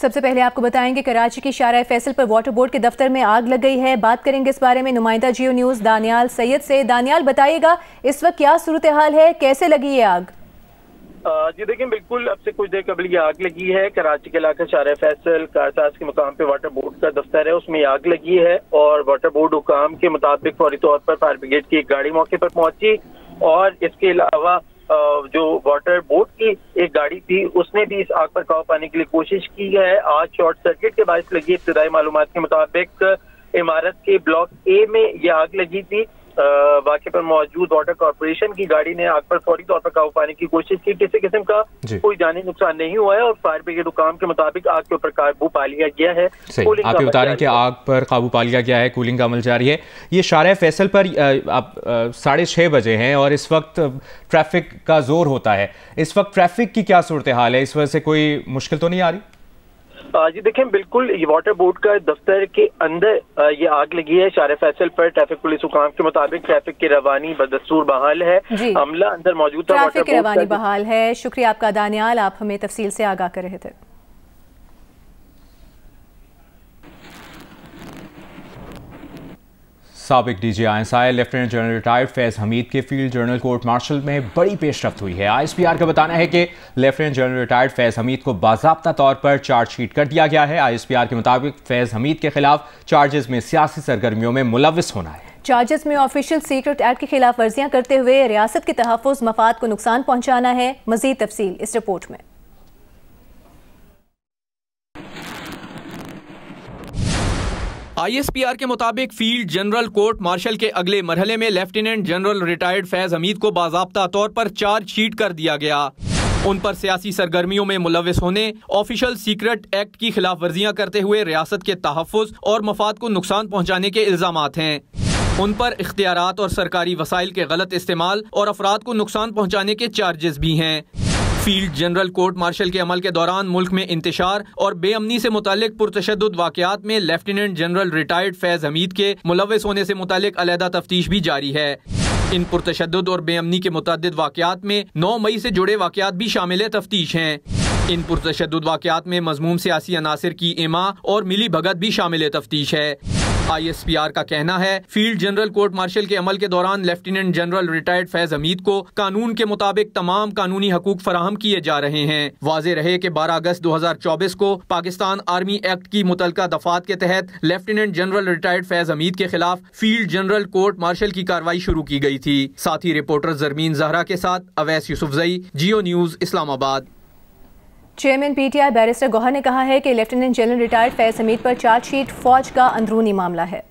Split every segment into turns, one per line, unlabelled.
सबसे पहले आपको बताएंगे कराची की शारा फैसल पर वाटर बोर्ड के दफ्तर में आग लग गई है। बात करेंगे इस बारे में नुमाइंदा जियो न्यूज़ दानियाल सैयद से। दानियाल, बताइएगा इस वक्त क्या सूरत हाल है, कैसे लगी ये आग?
जी देखिए, बिल्कुल अब से कुछ देर कबल ये आग लगी है। कराची के इलाका शारा फैसल कारसाज के मुकाम पे वाटर बोर्ड का दफ्तर है, उसमें आग लगी है और वाटर बोर्ड हुकाम के मुताबिक फौरी तौर पर फायर ब्रिगेड की एक गाड़ी मौके पर पहुंची और इसके अलावा जो वाटर बोर्ड की एक गाड़ी थी उसने भी इस आग पर काबू पाने के लिए कोशिश की है। आज शॉर्ट सर्किट के बायस लगी। इब्तदाई मालूमात के मुताबिक इमारत के ब्लॉक ए में यह आग लगी थी। वाक़े पर मौजूद वाटर कॉर्पोरेशन की गाड़ी ने आग पर फौरी तौर पर काबू पाने की कोशिश की। किसी किस्म का कोई जानी नुकसान नहीं हुआ है और फायर ब्रिगेड हुकाम के मुताबिक आग के ऊपर काबू पा लिया गया है।
आप ये बता रहे हैं कि आग पर काबू पा लिया गया है, कूलिंग का अमल जारी है। ये शारा फैसल पर आप 6:30 बजे हैं और इस वक्त ट्रैफिक का जोर होता है। इस वक्त ट्रैफिक की क्या सूरत हाल है? इस वजह से कोई मुश्किल तो नहीं आ रही?
जी देखें, बिल्कुल ये वाटर बोर्ड का दफ्तर के अंदर ये आग लगी है। शारा फैसल पर ट्रैफिक पुलिस हुकाम के मुताबिक ट्रैफिक की रवानी बदस्तूर बहाल है। अमला अंदर मौजूद था।
ट्रैफिक की रवानी बहाल है। शुक्रिया आपका दानियाल, आप हमें तफसील से आगाह कर रहे थे।
साबिक DGI lieutenant general retired Faiz Hamid के फील्ड जनरल कोर्ट मार्शल में बड़ी पेशरफ्त हुई है। ISPR का बताना है कि lieutenant general retired Faiz Hamid को बाज़ाब्ता तौर पर चार्जशीट कर दिया गया है। ISPR के मुताबिक फैज़ हमीद के खिलाफ चार्जेस में सियासी सरगर्मियों में मुलविस होना है।
चार्जेस में ऑफिशियल सीक्रेट एक्ट की खिलाफ वर्जियां करते हुए रियासत के तहफ़्फ़ुज़ मफाद को नुकसान पहुंचाना है। मज़ीद तफसील इस रिपोर्ट में।
ISPR के मुताबिक फील्ड जनरल कोर्ट मार्शल के अगले मरहले में lieutenant general retired Faiz Hamid को बाज़ाब्ता तौर पर चार्जशीट कर दिया गया। उन पर सियासी सरगर्मियों में मुलविस होने, ऑफिशियल सीक्रेट एक्ट की खिलाफ वर्जियां करते हुए रियासत के तहफ़्फ़ुज़ और मफाद को नुकसान पहुंचाने के इल्जामात हैं। उन पर इख्तियारात और सरकारी वसाइल के गलत इस्तेमाल और अफराद को नुकसान पहुंचाने के चार्जेस भी हैं। फील्ड जनरल कोर्ट मार्शल के अमल के दौरान मुल्क में इंतशार और बेअमनी से मुतालिक पुरतशद्दुद वाक़यात में lieutenant general retired Faiz Hamid के मुलविस होने से मुतालिक अलहदा तफ्तीश भी जारी है। इन पुरतशद्दुद और बेअमनी के मुतअद्दिद वाक़यात में 9 मई से जुड़े वाक़यात भी शामिल तफ्तीश हैं। इन पुरतशद्दुद वाक़यात में मज़मूम सियासी अनासिर की इमा और मिली भगत भी शामिल तफ्तीश है। ISPR का कहना है फील्ड जनरल कोर्ट मार्शल के अमल के दौरान lieutenant general retired Faiz Hamid को कानून के मुताबिक तमाम कानूनी हकूक फराहम किए जा रहे हैं। वाज़ेह रहे कि 12 अगस्त 2024 को पाकिस्तान आर्मी एक्ट की मुतलका दफात के तहत lieutenant general retired Faiz Hamid के खिलाफ फील्ड जनरल कोर्ट मार्शल की कार्रवाई शुरू की गई थी। साथी रिपोर्टर जरमीन जहरा के साथ Awais Yousafzai, Geo News, Islamabad.
Chairman PTI barrister Gohar ने कहा है कि lieutenant general retired Faiz Hameed पर चार्जशीट फौज का अंदरूनी मामला है।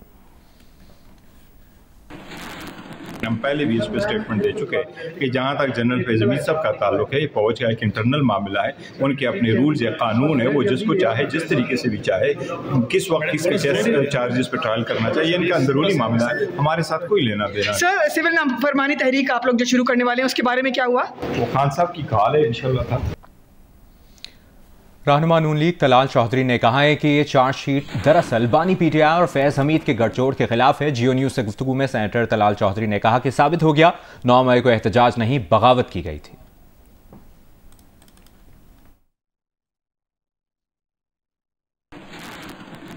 हम पहले भी इस पर स्टेटमेंट दे चुके हैं कि जहाँ तक जनरल फैज़ हमीद साहब का ताल्लुक है, ये फौज का एक इंटरनल मामला है। उनके अपने रूल्स या कानून है, वो जिसको चाहे जिस तरीके से भी चाहे किस वक्त किसके चार्जेस पे ट्रायल करना चाहिए, इनका अंदरूनी मामला है, हमारे साथ कोई लेना देना।
सर, सिविल नाफरमानी तहरीक आप लोग जो शुरू करने वाले हैं उसके बारे में क्या हुआ?
वो खान साहब की कॉल है, इंशाल्लाह था।
रहनुमा नून लीग तलाल चौधरी ने कहा है कि ये चार्जशीट दरअसल बानी PTI और फैज़ हमीद के गठजोड़ के खिलाफ है। जियो न्यूज़ से गुफ्तगू में सेनेटर तलाल चौधरी ने कहा कि साबित हो गया 9 मई को एहतजाज नहीं बगावत की गई थी।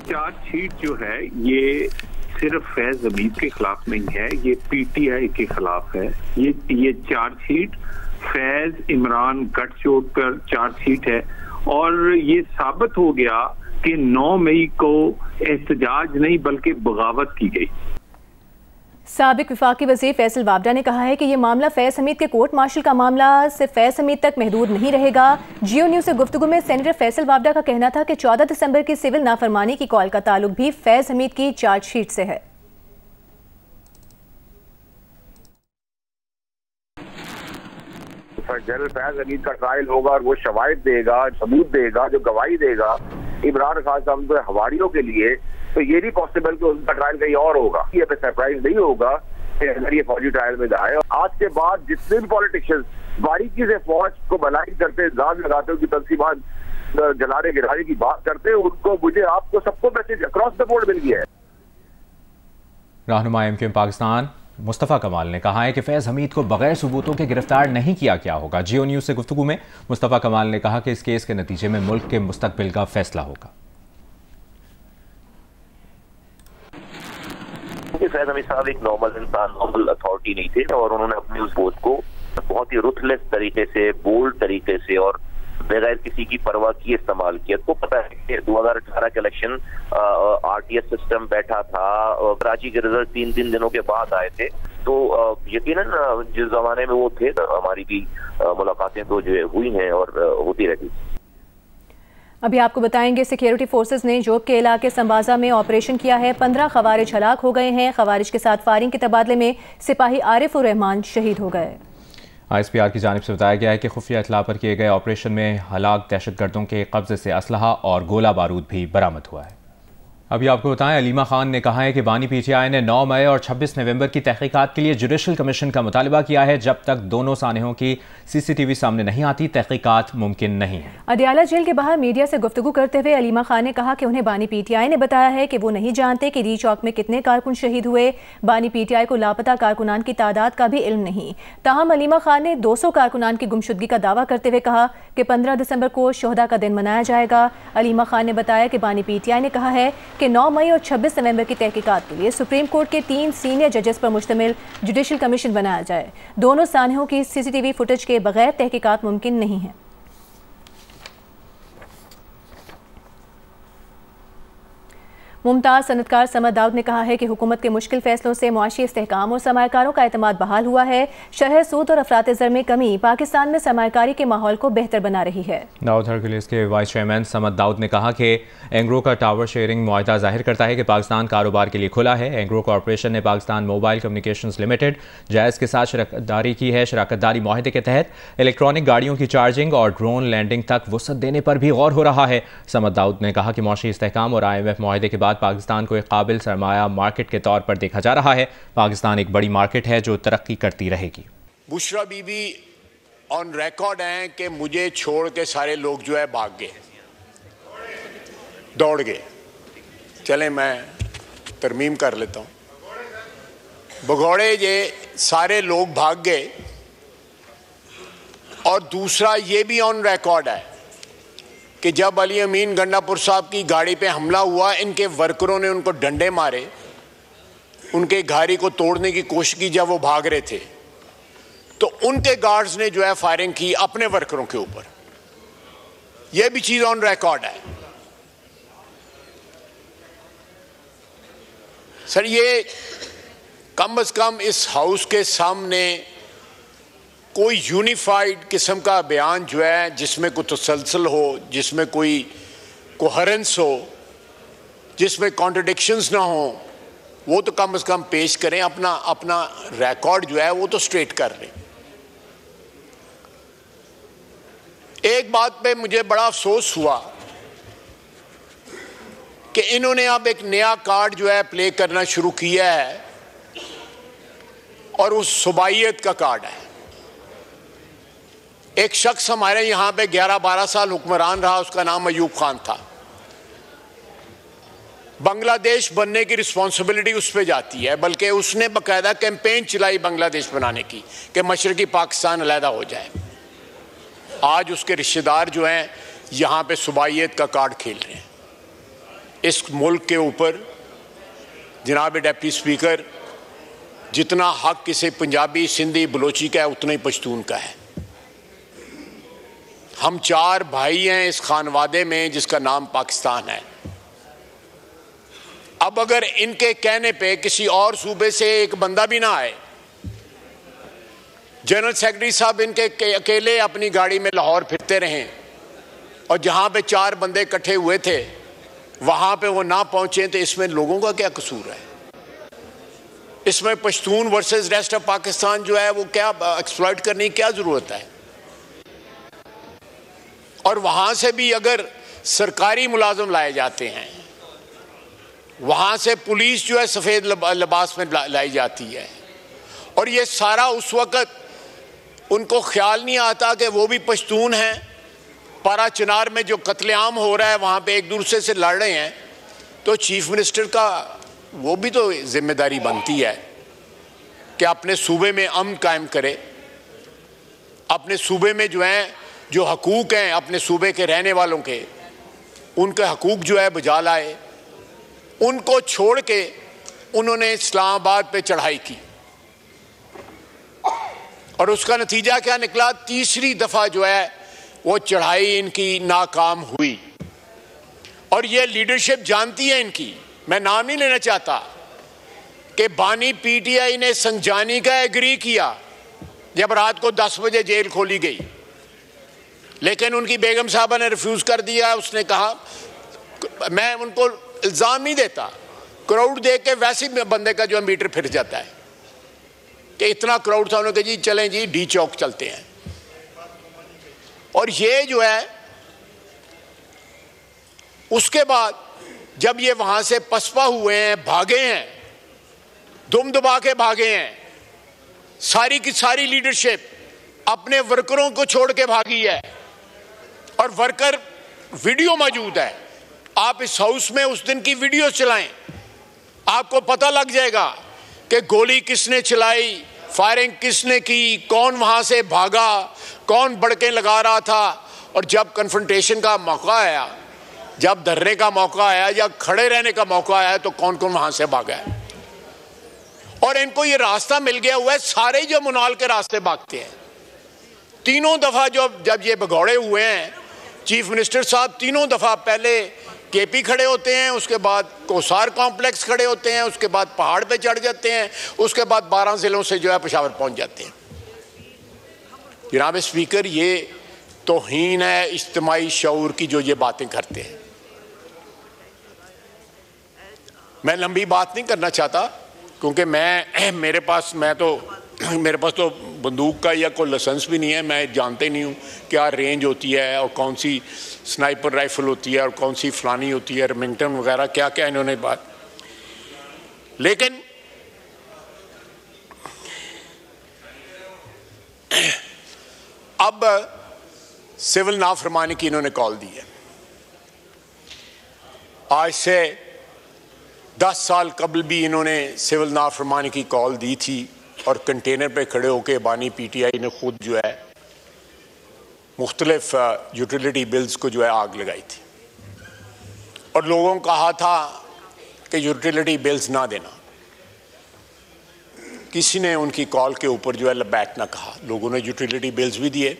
चार्जशीट जो है ये सिर्फ फैज़ हमीद के खिलाफ नहीं है, ये PTI के खिलाफ है। ये चार्जशीट फैज़ इमरान गठजोड़ पर चार्जशीट है और ये साबित हो गया कि 9 मई को एहतजाज नहीं बल्कि बगावत की गई।
साबिक वफाकी वज़ीर फैसल वाबडा ने कहा है कि ये मामला फैज़ हमीद के कोर्ट मार्शल का मामला सिर्फ फैज़ हमीद तक महदूद नहीं रहेगा। जियो न्यूज़ से गुफ्तगू में सेनेटर फैसल वाबडा का कहना था कि 14 दिसंबर की सिविल नाफरमानी की कॉल का ताल्लुक भी फैज़ हमीद की चार्जशीट से है।
जनरल फैज़ हमीद का ट्रायल होगा और वो शवाहिद देगा, सबूत देगा, जो गवाही देगा इमरान खान साहब के हवारियों के लिए, तो ये भी पॉसिबल कि उनका ट्रायल कहीं और होगा। ये सरप्राइज नहीं होगा अगर ये फौजी ट्रायल में जाए। आज के बाद जितने भी पॉलिटिशियंस बारीकी से फौज को भलाई करते, इल्जाम लगाते, उनकी तंसीबात जलाने गिराने की बात करते हैं, उनको मुझे आपको सबको मैसेज अक्रॉस द बोर्ड मिल गया है।
रहनुमा MKM पाकिस्तान मुस्तफ़ा कमाल ने कहा है कि फैज़ हमीद को बगैर सबूतों के गिरफ्तार नहीं किया गया होगा। जियो न्यूज़ से गुफ्तगू में मुस्तफ़ा कमाल ने कहा कि इस केस के नतीजे में मुल्क के मुस्तकबिल का फैसला होगा।
फैज़ हमीद साहब एक नॉर्मल इंसान, नॉर्मल अथॉरिटी नहीं थे और उन्होंने अपनी उस वोट को बहुत ही रुथलेस तरीके से, बोल्ड तरीके से और बगैर किसी की परवाह किए इस्तेमाल किया। तो पता है कि 2018 के इलेक्शन आरटीएस सिस्टम बैठा था, कराची के रिजल्ट 3 दिनों के बाद आए थे। तो यकीनन जिस जमाने में वो थे तो हमारी भी मुलाकातें तो जो हुई हैं और होती रहती।
अभी आपको बताएंगे सिक्योरिटी फोर्सेस ने जोब के इलाके संबाजा में ऑपरेशन किया है। 15 खवारिज हलाक हो गए हैं। खवारिज के साथ फायरिंग के तबादले में सिपाही आरिफुर रहमान शहीद हो गए।
ISPR की जानिब से बताया गया है कि खुफिया इत्तला पर किए गए ऑपरेशन में हलाक दहशतगर्दों के कब्जे से असलहा और गोला बारूद भी बरामद हुआ है। अभी आपको बताएं, अलीमा खान ने कहा है कि बानी PTI ने 9 मई और 26 नवंबर की तहकीकात के लिए जुडिशल कमीशन का मुतालबा किया है। जब तक दोनों सानहों की CCTV सामने नहीं आती, तहकीकात मुमकिन नहीं है।
अदियाला जेल के बाहर मीडिया से गुफ्तगू करते हुए अलीमा खान ने कहा कि उन्हें बानी PTI ने बताया है कि वो नहीं जानते कि री चौक में कितने कारकुन शहीद हुए। बानी PTI को लापता कारकुनान की तादाद का भी इल्म नहीं। ताहम अलीमा खान ने 200 कारकुनान की गुमशुदगी का दावा करते हुए कहा कि 15 दिसंबर को शोहदा का दिन मनाया जाएगा। अलीमा खान ने बताया कि बानी PTI ने कहा है कि 9 मई और 26 नवंबर की तहकीकात के लिए सुप्रीम कोर्ट के 3 सीनियर जजेस पर मुश्तमिल जुडिशल कमीशन बनाया जाए। दोनों सानहों की CCTV फुटेज के बगैर तहकीकात मुमकिन नहीं है। मुमताज़ सनतकार समद दाऊद ने कहा है कि हुकूमत के मुश्किल फैसलों से मुआशी इस्तेहकाम और सरमायाकारों का एतमाद बहाल हुआ है। शरह सूद और अफरात ज़र में कमी पाकिस्तान में सरमायाकारी के माहौल को बेहतर बना रही है।
दाऊद हरकुलिस के वाइस चेयरमैन समद दाऊद ने कहा कि एंग्रो का टावर शेयरिंग मुआहदा जाहिर करता है कि पाकिस्तान कारोबार के लिए खुला है। एंग्रो कॉरपोरेशन ने पाकिस्तान मोबाइल कम्युनिकेशंस लिमिटेड जायज़ के साथ शराकतदारी की है। शराकतदारी मुआहदे के तहत इलेक्ट्रॉनिक गाड़ियों की चार्जिंग और ड्रोन लैंडिंग तक वसअत देने पर भी गौर हो रहा है। समद दाऊद ने कहा कि मुआशी इस्तेहकाम और IMF मुआहदे के बाद पाकिस्तान को एक काबिल सरमाया मार्केट के तौर पर देखा जा रहा है। पाकिस्तान एक बड़ी मार्केट है जो तरक्की करती रहेगी।
बुशरा बीबी ऑन रिकॉर्ड हैं कि मुझे छोड़ के सारे लोग जो है भाग गए, दौड़ गए। चले मैं तरमीम कर लेता हूँ। भगौड़े ये सारे लोग भाग गए। और दूसरा ये भी ऑन रिकॉर्ड है कि जब अली अमीन गंडापुर साहब की गाड़ी पे हमला हुआ, इनके वर्करों ने उनको डंडे मारे, उनके गाड़ी को तोड़ने की कोशिश की जब वो भाग रहे थे, तो उनके गार्ड्स ने जो है फायरिंग की अपने वर्करों के ऊपर। यह भी चीज ऑन रिकॉर्ड है। सर ये कम से कम इस हाउस के सामने कोई यूनिफाइड किस्म का बयान जो है जिसमें कोई तसलसल हो, जिसमें कोई कोहेरेंस हो, जिसमें कॉन्ट्रडिक्शंस ना हो, वो तो कम से कम पेश करें। अपना रिकॉर्ड जो है वो तो स्ट्रेट कर लें। एक बात पे मुझे बड़ा अफसोस हुआ कि इन्होंने अब एक नया कार्ड जो है प्ले करना शुरू किया है और उस सुबाइयत का कार्ड है। एक शख्स हमारे यहां पे 11-12 साल हुक्मरान रहा, उसका नाम अयूब खान था। बांग्लादेश बनने की रिस्पॉन्सिबिलिटी उस पर जाती है, बल्कि उसने बाकायदा कैंपेन चलाई बांग्लादेश बनाने की कि मशरकी पाकिस्तान अलहदा हो जाए। आज उसके रिश्तेदार जो हैं यहां पे सुबाइयत का कार्ड खेल रहे हैं। इस मुल्क के ऊपर जनाब डिप्टी स्पीकर, जितना हक किसी पंजाबी, सिंधी, बलोची का है उतना ही पश्तून का है। हम 4 भाई हैं इस खानवादे में जिसका नाम पाकिस्तान है। अब अगर इनके कहने पे किसी और सूबे से एक बंदा भी ना आए, जनरल सेक्रेटरी साहब इनके अकेले अपनी गाड़ी में लाहौर फिरते रहें और जहां पे 4 बंदे इकट्ठे हुए थे वहां पे वो ना पहुंचे, तो इसमें लोगों का क्या कसूर है? इसमें Pashtun versus rest of Pakistan जो है वो क्या एक्सप्लॉइट करने की क्या जरूरत है? और वहां से भी अगर सरकारी मुलाजिम लाए जाते हैं, वहां से पुलिस जो है सफेद लिबास में लाई जाती है, और ये सारा उस वक्त उनको ख्याल नहीं आता कि वो भी पश्तून हैं। पारा चिनार में जो कत्लेआम हो रहा है वहां पे एक दूसरे से लड़ रहे हैं, तो चीफ मिनिस्टर का वो भी तो जिम्मेदारी बनती है कि अपने सूबे में अमन कायम करे, अपने सूबे में जो है जो हकूक़ हैं अपने सूबे के रहने वालों के, उनके हकूक़ जो है बजा लाए। उनको छोड़ के उन्होंने इस्लामाबाद पे चढ़ाई की और उसका नतीजा क्या निकला? तीसरी दफ़ा जो है वो चढ़ाई इनकी नाकाम हुई। और ये लीडरशिप जानती है इनकी, मैं नाम नहीं लेना चाहता, कि बानी पीटीआई ने संजानी का एग्री किया जब रात को 10 बजे जेल खोली गई, लेकिन उनकी बेगम साहबा ने रिफ्यूज़ कर दिया। उसने कहा, मैं उनको इल्ज़ाम नहीं देता, क्राउड देख के वैसे ही बंदे का जो है मीटर फिर जाता है कि इतना क्राउड था, उन्होंने कहा जी चलें जी डी चौक चलते हैं। और ये जो है उसके बाद जब ये वहां से पसपा हुए हैं, भागे हैं, दुम दबा के भागे हैं, सारी की सारी लीडरशिप अपने वर्करों को छोड़ के भागी है। और वर्कर वीडियो मौजूद है, आप इस हाउस में उस दिन की वीडियो चलाएं, आपको पता लग जाएगा कि गोली किसने चलाई, फायरिंग किसने की, कौन वहां से भागा, कौन बड़के लगा रहा था। और जब कन्फ्रंटेशन का मौका आया, जब धरने का मौका आया या खड़े रहने का मौका आया, तो कौन कौन वहां से भागा है। और इनको ये रास्ता मिल गया हुआ है, सारे जो मुनाल के रास्ते भागते हैं। तीनों दफा जब ये भगौड़े हुए हैं, चीफ मिनिस्टर साहब तीनों दफा पहले केपी खड़े होते हैं, उसके बाद कोसार कॉम्प्लेक्स खड़े होते हैं, उसके बाद पहाड़ पे चढ़ जाते हैं, उसके बाद 12 जिलों से जो है पेशावर पहुंच जाते हैं। जनाब स्पीकर, ये तौहीन है इज्तिमाई शऊर की जो ये बातें करते हैं। मैं लंबी बात नहीं करना चाहता, क्योंकि मेरे पास तो बंदूक का या कोई लाइसेंस भी नहीं है, मैं जानते नहीं हूँ क्या रेंज होती है और कौन सी स्नाइपर राइफल होती है और कौन सी फलानी होती है, रेमिंगटन वगैरह क्या क्या इन्होंने बात। लेकिन अब सिविल नाफरमानी की इन्होंने कॉल दी है। आज से 10 साल कबल भी इन्होंने सिविल नाफरमानी की कॉल दी थी और कंटेनर पे खड़े होके बानी पीटीआई ने खुद जो है मुख्तलिफ यूटिलिटी बिल्स को जो है आग लगाई थी और लोगों को कहा था कि यूटिलिटी बिल्स ना देना। किसी ने उनकी कॉल के ऊपर जो है लबैक ना कहा। लोगों ने यूटिलिटी बिल्स भी दिए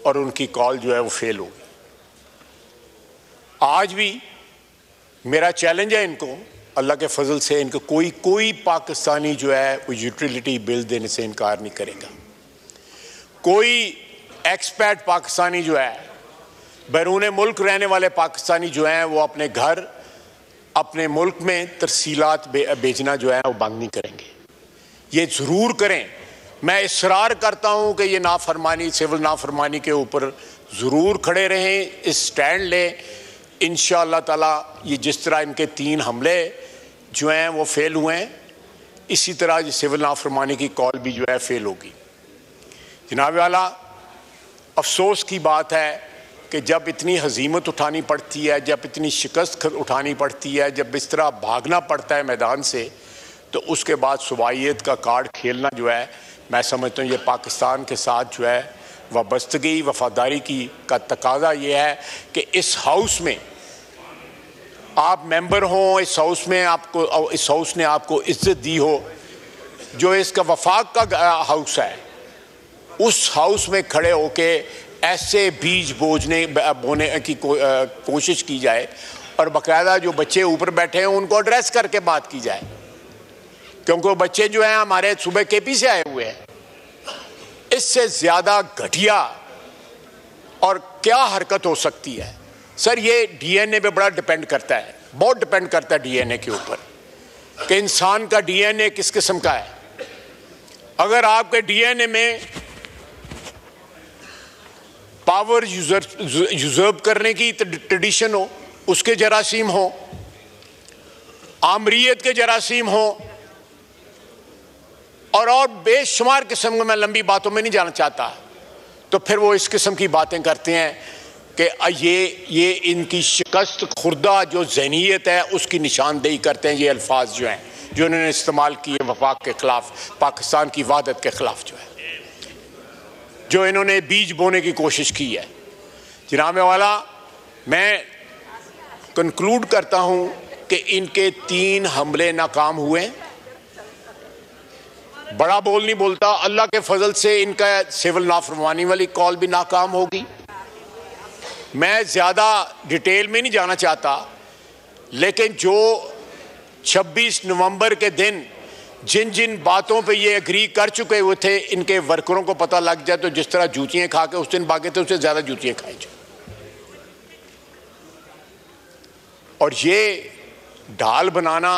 और उनकी कॉल जो है वो फेल हो गई। आज भी मेरा चैलेंज है इनको, अल्लाह के फजल से इनको कोई पाकिस्तानी जो है वो यूटिलिटी बिल देने से इनकार नहीं करेगा। कोई एक्सपैट पाकिस्तानी जो है, बैरून मुल्क रहने वाले पाकिस्तानी जो हैं, वो अपने घर अपने मुल्क में तरसीलात बेचना जो है वो बंद नहीं करेंगे। ये ज़रूर करें। मैं इसरार करता हूँ कि ये नाफरमानी, सिविल नाफरमानी के ऊपर ज़रूर खड़े रहें, इस स्टैंड लें। इंशाअल्लाह ताला ये जिस तरह इनके 3 हमले जो हैं वो फेल हुए हैं, इसी तरह ये सिविल नाफरमानी की कॉल भी जो है फेल होगी। जनाब वाला, अफसोस की बात है कि जब इतनी हजीमत उठानी पड़ती है, जब इतनी शिकस्त उठानी पड़ती है, जब इस तरह भागना पड़ता है मैदान से, तो उसके बाद सुबाइयत का कार्ड खेलना जो है, मैं समझता हूँ ये पाकिस्तान के साथ जो है वाबस्तगी वफादारी की का तकाजा ये है कि इस हाउस में आप मेंबर हों, इस हाउस ने आपको इज्जत दी हो। जो इसका वफाक का हाउस है, उस हाउस में खड़े होके ऐसे बीज बोने की कोशिश की जाए और बाकायदा जो बच्चे ऊपर बैठे हैं उनको एड्रेस करके बात की जाए, क्योंकि वो बच्चे जो हैं हमारे सूबे केपी से आए हुए हैं। इससे ज़्यादा घटिया और क्या हरकत हो सकती है? सर, ये डीएनए पे बड़ा डिपेंड करता है, बहुत डिपेंड करता है डीएनए के ऊपर कि इंसान का डीएनए किस किस्म का है। अगर आपके डीएनए में पावर यूजर्व करने की ट्रेडिशन हो, उसके जरासीम हो, आमरीयत के जरासीम हो और बेशुमार किस्म में, मैं लंबी बातों में नहीं जाना चाहता, तो फिर वो इस किस्म की बातें करते हैं कि ये इनकी शिकस्त खुर्दा जो ज़हनीयत है उसकी निशानदेही करते हैं। ये अल्फाज जो हैं जो इन्होंने इस्तेमाल की है वफाक के खिलाफ, पाकिस्तान की वहदत के खिलाफ जो इन्होंने बीज बोने की कोशिश की है। जनाब वाला, मैं कंक्लूड करता हूं कि इनके 3 हमले नाकाम हुए। बड़ा बोल नहीं बोलता, अल्लाह के फजल से इनका सिविल नाफरमानी वाली कॉल भी नाकाम होगी। मैं ज़्यादा डिटेल में नहीं जाना चाहता, लेकिन जो 26 नवंबर के दिन जिन जिन बातों पे ये एग्री कर चुके हुए थे, इनके वर्करों को पता लग जाए तो जिस तरह जूतियाँ खा के उस दिन भागे थे, उससे ज़्यादा जूतियाँ खाई जाए। और ये ढाल बनाना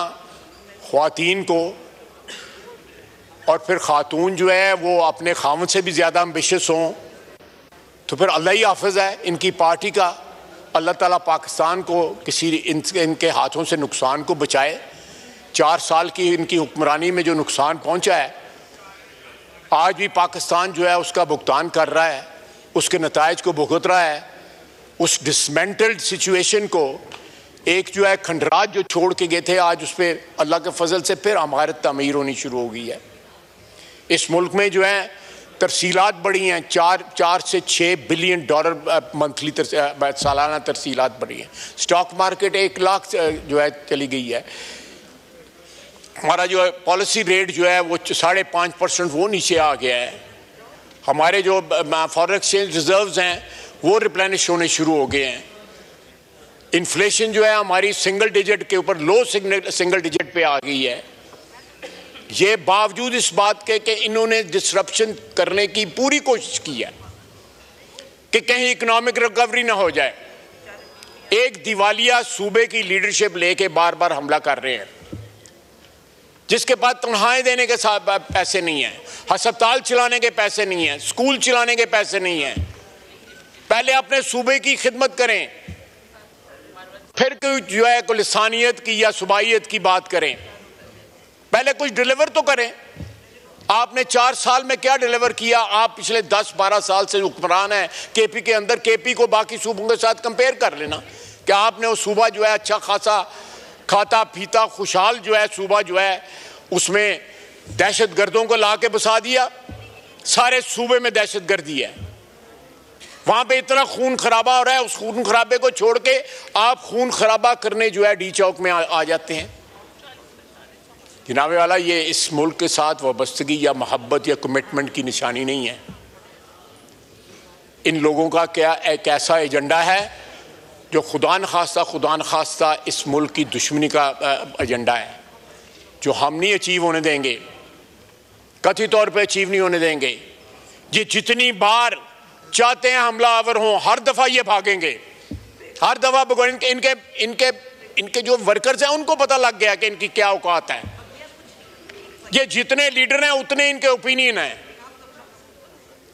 ख्वातीन को, और फिर खातून जो है वो अपने खामद से भी ज़्यादा एम्बिशियस हों, तो फिर अल्लाह ही हाफिज़ है इनकी पार्टी का। अल्लाह ताला पाकिस्तान को किसी इनके हाथों से नुकसान को बचाए। 4 साल की इनकी हुक्मरानी में जो नुकसान पहुंचा है, आज भी पाकिस्तान जो है उसका भुगतान कर रहा है, उसके नताइज को भुगत रहा है। उस डिसमेंटल्ड सिचुएशन को, एक जो है खंडरात जो छोड़ के गए थे, आज उस पर अल्लाह के फजल से फिर हमारत तामीर होनी शुरू हो गई है। इस मुल्क में जो है तरसीलात बढ़ी हैं, 4 से 6 बिलियन डॉलर मंथली सालाना तरसीलात बढ़ी हैं। स्टॉक मार्केट 1 लाख जो है चली गई है। हमारा जो है पॉलिसी रेट जो है वो 5.5% वो नीचे आ गया है। हमारे जो फॉरेन एक्सचेंज रिजर्व्स हैं वो रिप्लेनिश होने शुरू हो गए हैं। इन्फ्लेशन जो है हमारी सिंगल डिजिट के ऊपर, लो सिंगल डिजिट पे आ गई है। ये बावजूद इस बात के कि इन्होंने डिसरप्शन करने की पूरी कोशिश की है कि कहीं इकोनॉमिक रिकवरी ना हो जाए। एक दिवालिया सूबे की लीडरशिप लेके बार बार हमला कर रहे हैं, जिसके पास तनख्वाहें देने के साथ पैसे नहीं हैं, अस्पताल चलाने के पैसे नहीं हैं, स्कूल चलाने के पैसे नहीं हैं। पहले अपने सूबे की खिदमत करें, फिर कोई जो है कोई लिसानियत की या सुबाइयत की बात करें। पहले कुछ डिलीवर तो करें। आपने 4 साल में क्या डिलीवर किया? आप पिछले 10-12 साल से हुक्मरान हैं केपी के अंदर। केपी को बाकी सूबों के साथ कंपेयर कर लेना। क्या आपने वो सूबा जो है अच्छा खासा खाता पीता खुशहाल जो है सूबा जो है उसमें दहशत गर्दों को ला के बसा दिया? सारे सूबे में दहशत गर्दी है। वहां पे इतना खून खराबा हो रहा है, उस खून खराबे को छोड़ के आप खून खराबा करने जो है डी चौक में आ जाते हैं। जनाब वाला, ये इस मुल्क के साथ वाबस्तगी या मोहब्बत या कमिटमेंट की निशानी नहीं है। इन लोगों का क्या एक ऐसा एजेंडा है जो खुदा न खास्ता इस मुल्क की दुश्मनी का एजेंडा है, जो हम नहीं अचीव होने देंगे, कथित तौर पे अचीव नहीं होने देंगे। ये जितनी बार चाहते हैं हमला आवर हों, हर दफा ये भागेंगे, हर दफा। इनके जो वर्कर्स हैं उनको पता लग गया कि इनकी क्या औकात है। ये जितने लीडर हैं उतने इनके ओपिनियन हैं।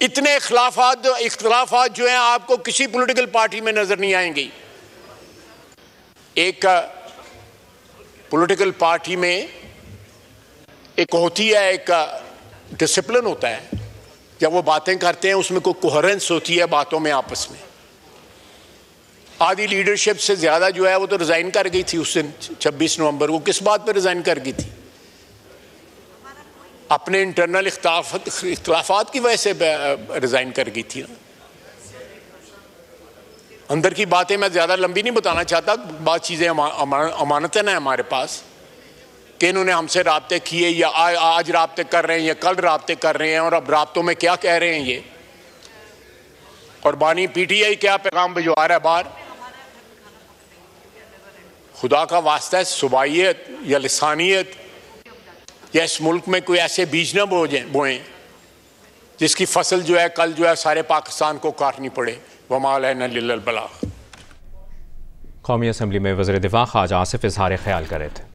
इतने इख्तलाफात जो हैं आपको किसी पॉलिटिकल पार्टी में नजर नहीं आएंगी। एक पॉलिटिकल पार्टी में एक होती है, एक डिसिप्लिन होता है। जब वो बातें करते हैं उसमें कोई कोहेरेंस होती है बातों में आपस में। आधी लीडरशिप से ज्यादा जो है वो तो रिजाइन कर गई थी उस दिन 26 नवंबर को। किस बात पर रिजाइन कर गई थी? अपने इंटरनल इख्तलाफात की वजह से रिजाइन कर गई थी ना। अंदर की बातें मैं ज्यादा लंबी नहीं बताना चाहता, बहुत चीजें अमानतन है हमारे पास कि इन्होंने हमसे राब्ते किए या आज राब्ते कर रहे हैं या कल राब्ते कर रहे हैं, और अब राब्तों में क्या कह रहे हैं ये, और बानी पीटीआई क्या पैगाम भिजवा रहा है बाहर। खुदा का वास्ता है, सुबाइयत या लिसानियत या इस मुल्क में कोई ऐसे बीज न बोएं जिसकी फसल जो है कल जो है सारे पाकिस्तान को काटनी पड़े। वमा अलैना इल्लल बलाग।
कौमी असम्बली में वज़ीर दिफ़ा ख्वाजा आसिफ इज़हार ख्याल कर रहे थे।